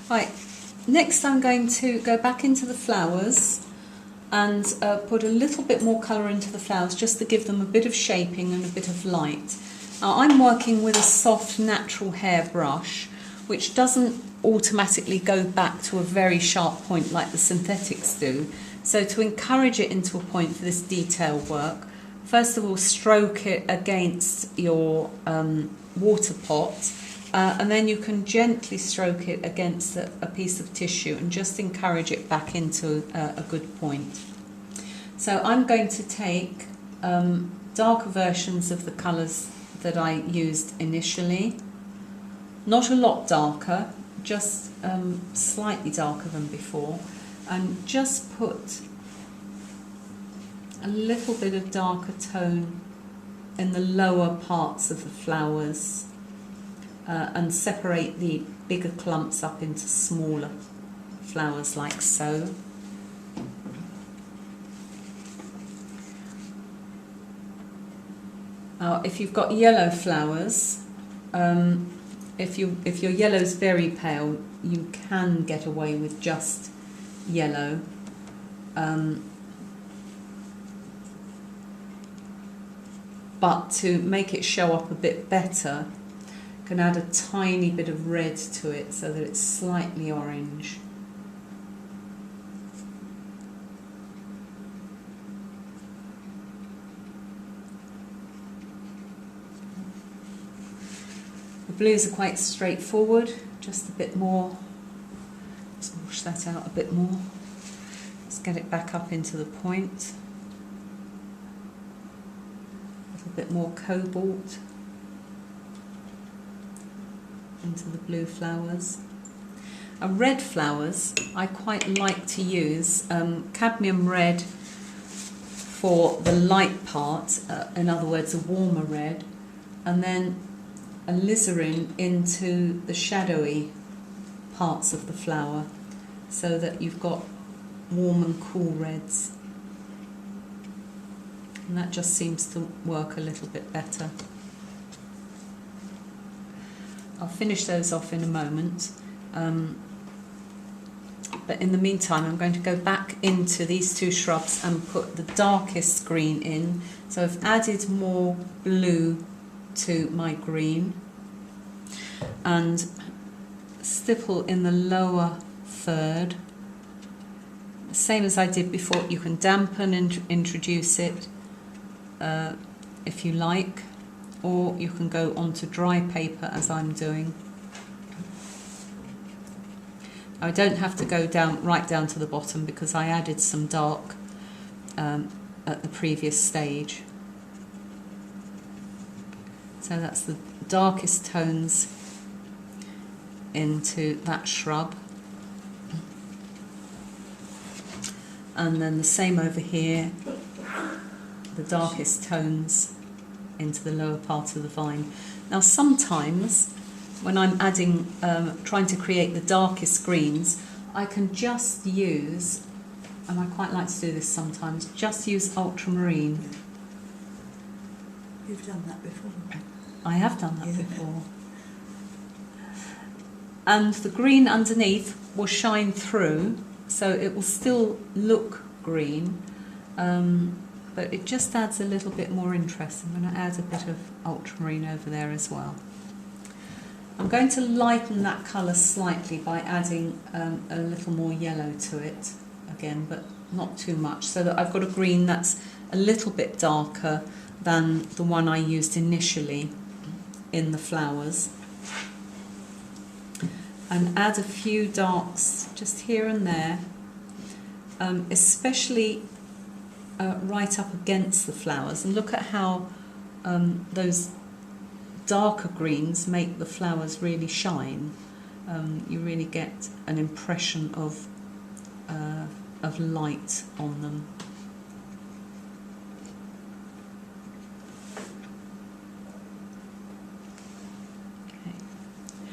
Right, next I'm going to go back into the flowers and put a little bit more colour into the flowers just to give them a bit of shaping and a bit of light. Now, I'm working with a soft natural hair brush which doesn't automatically go back to a very sharp point like the synthetics do. So to encourage it into a point for this detail work, first of all stroke it against your water pot, and then you can gently stroke it against a piece of tissue and just encourage it back into a good point. So I'm going to take darker versions of the colours that I used initially, not a lot darker, just slightly darker than before, and just put a little bit of darker tone in the lower parts of the flowers and separate the bigger clumps up into smaller flowers like so. Now, if you've got yellow flowers, if your yellow is very pale, you can get away with just yellow. But to make it show up a bit better, you can add a tiny bit of red to it so that it's slightly orange. The blues are quite straightforward, just a bit more. Let's wash that out a bit more. Let's get it back up into the point. A little bit more cobalt into the blue flowers. And red flowers, I quite like to use cadmium red for the light part, in other words a warmer red, and then alizarin into the shadowy parts of the flower so that you've got warm and cool reds, and that just seems to work a little bit better. I'll finish those off in a moment, but in the meantime I'm going to go back into these two shrubs and put the darkest green in. So I've added more blue to my green and stipple in the lower third, same as I did before. You can dampen and introduce it if you like, or you can go onto dry paper as I'm doing. I don't have to go right down to the bottom because I added some dark at the previous stage. So that's the darkest tones into that shrub. And then the same over here, the darkest tones into the lower part of the vine. Now sometimes when I'm adding, trying to create the darkest greens, I can just use, and I quite like to do this sometimes, just use ultramarine. You've done that before. I have done that before. And the green underneath will shine through, so it will still look green, but it just adds a little bit more interest. I'm going to add a bit of ultramarine over there as well. I'm going to lighten that colour slightly by adding a little more yellow to it again, but not too much, so that I've got a green that's a little bit darker than the one I used initially in the flowers. And add a few darks just here and there, especially right up against the flowers. And look at how those darker greens make the flowers really shine. You really get an impression of light on them.